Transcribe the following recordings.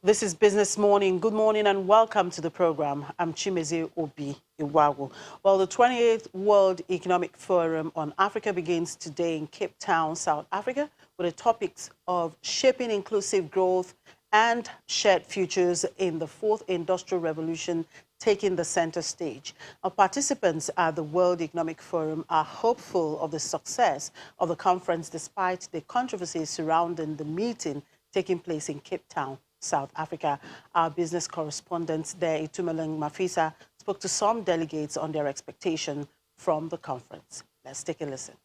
This is Business Morning. Good morning and welcome to the program. I'm Chimeze Obi Iwago. Well, the 28th World Economic Forum on Africa begins today in Cape Town, South Africa, with the topics of shaping inclusive growth and shared futures in the fourth industrial revolution taking the center stage. Our participants at the World Economic Forum are hopeful of the success of the conference despite the controversies surrounding the meeting taking place in Cape Town, South Africa. Our business correspondent there, Itumeleng Mafisa, spoke to some delegates on their expectation from the conference. Let's take a listen.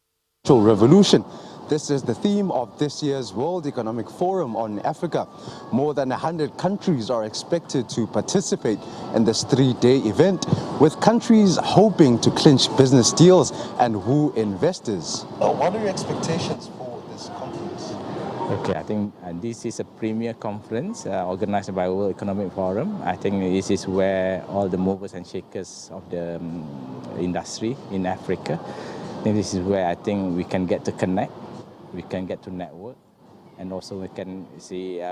Revolution. This is the theme of this year's World Economic Forum on Africa. More than 100 countries are expected to participate in this three-day event, with countries hoping to clinch business deals and woo investors. What are your expectations for this conference? Okay, I think this is a premier conference organized by World Economic Forum. I think this is where all the movers and shakers of the industry in Africa. I think this is where I think we can get to connect, we can get to network, and also we can see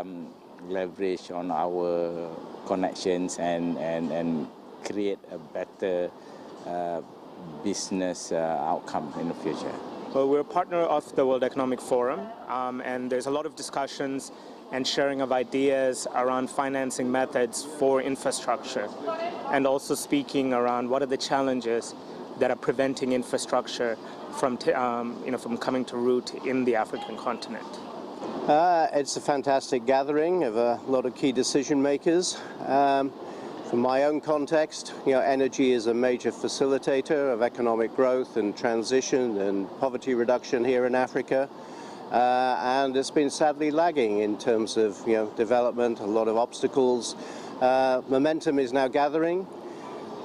leverage on our connections and create a better business outcome in the future. Well, we're a partner of the World Economic Forum, and there's a lot of discussions and sharing of ideas around financing methods for infrastructure, and also speaking around what are the challenges that are preventing infrastructure from coming to root in the African continent. It's a fantastic gathering of a lot of key decision makers. From my own context, energy is a major facilitator of economic growth and transition and poverty reduction here in Africa. And it's been sadly lagging in terms of development, a lot of obstacles. Momentum is now gathering.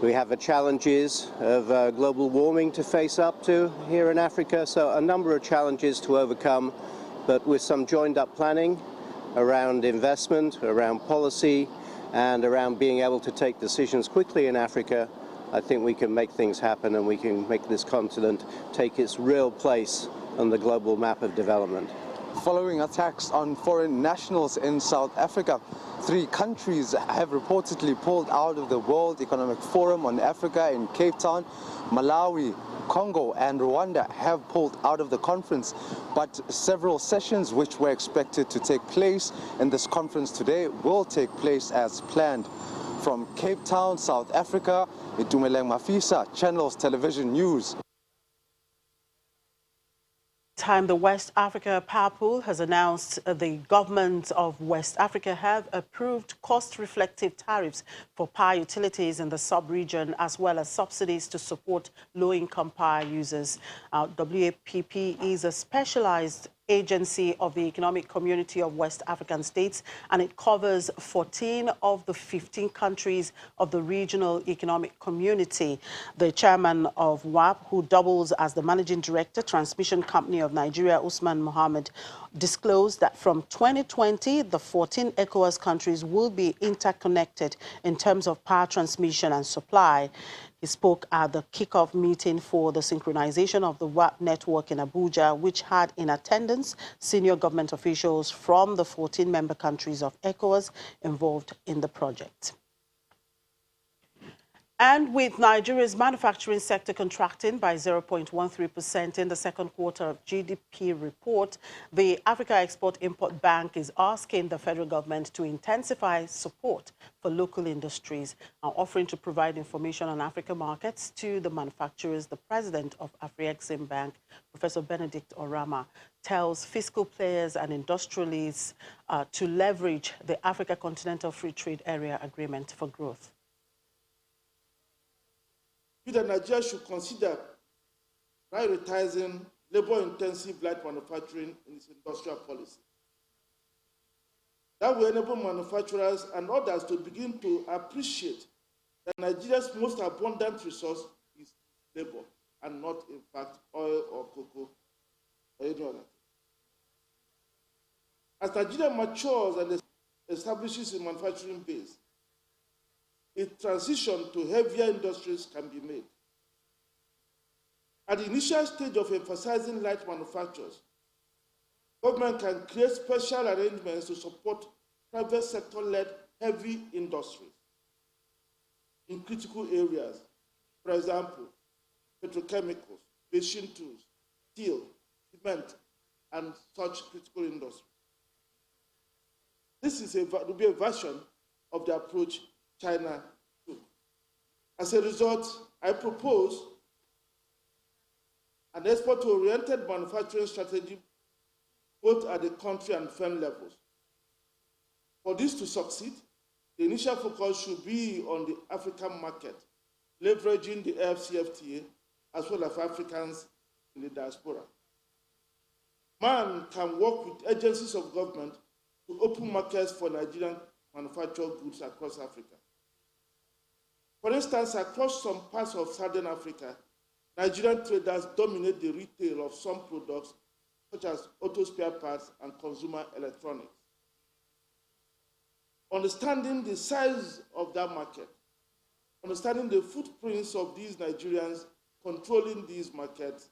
We have the challenges of global warming to face up to here in Africa, so a number of challenges to overcome, but with some joined up planning around investment, around policy, and around being able to take decisions quickly in Africa, I think we can make things happen and we can make this continent take its real place on the global map of development. Following attacks on foreign nationals in South Africa, 3 countries have reportedly pulled out of the World Economic Forum on Africa in Cape Town. Malawi, Congo and Rwanda have pulled out of the conference, but several sessions which were expected to take place in this conference today will take place as planned. From Cape Town, South Africa, Itumeleng Mafisa, Channels Television News. The West Africa Power Pool has announced the government of West Africa have approved cost-reflective tariffs for power utilities in the sub-region, as well as subsidies to support low-income power users. WAPP is a specialized agency of the Economic Community of West African States, and it covers 14 of the 15 countries of the Regional Economic Community. The chairman of WAPP, who doubles as the managing director, Transmission Company of Nigeria, Usman Mohammed, disclosed that from 2020, the 14 ECOWAS countries will be interconnected in terms of power transmission and supply. He spoke at the kickoff meeting for the synchronization of the WAPP network in Abuja, which had in attendance senior government officials from the 14 member countries of ECOWAS involved in the project. And with Nigeria's manufacturing sector contracting by 0.13% in the second quarter of GDP report, the Africa Export-Import Bank is asking the federal government to intensify support for local industries, offering to provide information on African markets to the manufacturers. The president of AfCFTA, Professor Benedict Orama, tells fiscal players and industrialists to leverage the Africa Continental Free Trade Area Agreement for growth. That Nigeria should consider prioritizing labor-intensive light manufacturing in its industrial policy. That will enable manufacturers and others to begin to appreciate that Nigeria's most abundant resource is labor, and not, in fact, oil or cocoa or any other. As Nigeria matures and establishes a manufacturing base, a transition to heavier industries can be made. At the initial stage of emphasizing light manufacturers, government can create special arrangements to support private sector-led heavy industries in critical areas, for example, petrochemicals, machine tools, steel, cement, and such critical industries. This will be a version of the approach China took. As a result, I propose an export-oriented manufacturing strategy both at the country and firm levels. For this to succeed, the initial focus should be on the African market, leveraging the AfCFTA as well as Africans in the diaspora. Man can work with agencies of government to open markets for Nigerian manufactured goods across Africa. For instance, across some parts of Southern Africa, Nigerian traders dominate the retail of some products such as auto spare parts and consumer electronics. Understanding the size of that market, understanding the footprints of these Nigerians controlling these markets,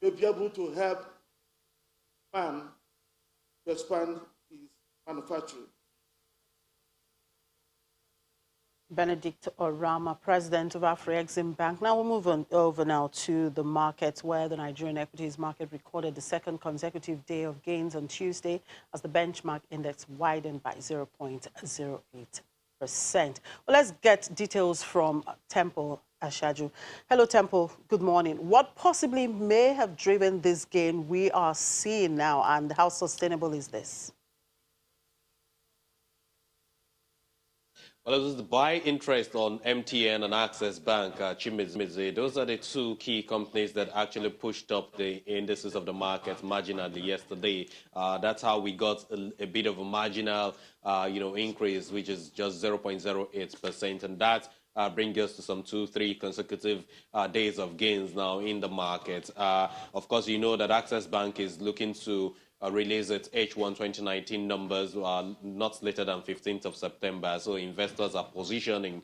may be able to help man to expand his manufacturing. Benedict Orama, president of AfriExim Bank. Now we'll move on over now to the markets, where the Nigerian equities market recorded the second consecutive day of gains on Tuesday as the benchmark index widened by 0.08%. Well, let's get details from Temple Ashaju. Hello, Temple. Good morning. What possibly may have driven this gain we are seeing now, and how sustainable is this? Well, it was the buy interest on MTN and Access Bank, Chimizmizi. Those are the two key companies that actually pushed up the indices of the market marginally yesterday. That's how we got a bit of a marginal, increase, which is just 0.08%, and that bring us to some 2-3 consecutive days of gains now in the market. Of course, you know that Access Bank is looking to release its H1 2019 numbers not later than 15th of September. So investors are positioning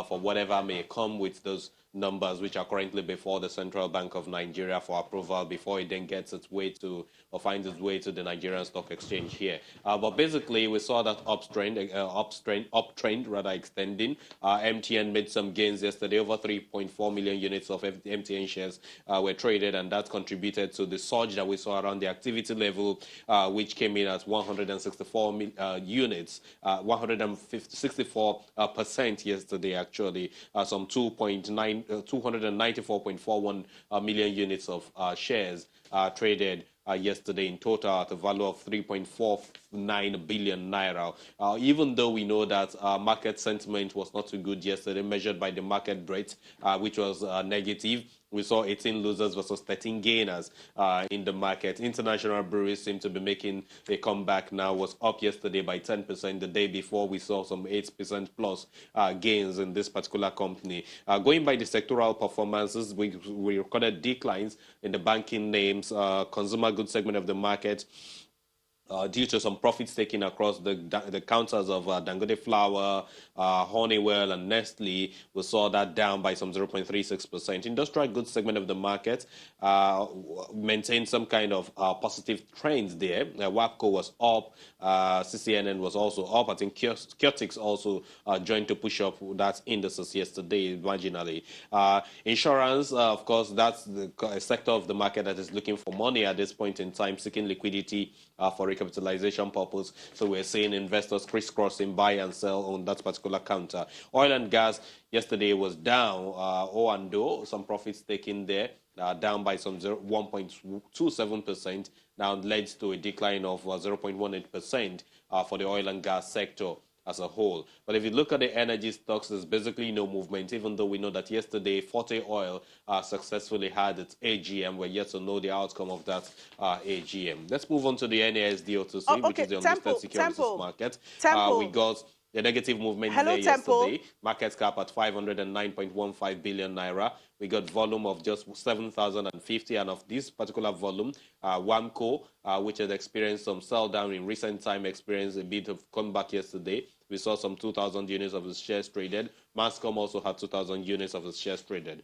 for whatever may come with those numbers, which are currently before the Central Bank of Nigeria for approval before it then gets its way to, or finds its way to the Nigerian Stock Exchange here. But basically, we saw that uptrend extending. MTN made some gains yesterday. Over 3.4 million units of MTN shares were traded, and that contributed to the surge that we saw around the activity level, which came in at 164 units, 164% yesterday, actually. Some 294.41 million units of shares traded yesterday in total at a value of 3.49 billion naira. Even though we know that market sentiment was not too good yesterday, measured by the market rate, which was negative. We saw 18 losers versus 13 gainers in the market. International breweries seem to be making a comeback now. Was up yesterday by 10%. The day before, we saw some 8% plus gains in this particular company. Going by the sectoral performances, we recorded declines in the banking names, consumer goods segment of the market, due to some profits taken across the counters of Dangote Flour, Honeywell, and Nestle. We saw that down by some 0.36%. Industrial goods segment of the market maintained some kind of positive trends there. WAPCO was up, CCNN was also up. I think Kiotics also joined to push up that indices yesterday marginally. Insurance, of course, that's the sector of the market that is looking for money at this point in time, seeking liquidity for recapitalization purpose. So we're seeing investors crisscrossing, buy and sell on that particular counter. Oil and gas yesterday was down, O&O, some profits taken there, down by some 1.27%, now led to a decline of 0.18% for the oil and gas sector as a whole. But if you look at the energy stocks, there's basically no movement, even though we know that yesterday Forte Oil successfully had its AGM. We're yet to know the outcome of that AGM. Let's move on to the NASDO2C, which is the unlisted securities market. We got the negative movement there yesterday. Market cap at 509.15 billion naira. We got volume of just 7,050, and of this particular volume, WAMCO, which has experienced some sell down in recent time, experienced a bit of comeback yesterday. We saw some 2,000 units of its shares traded. Mascom also had 2,000 units of its shares traded.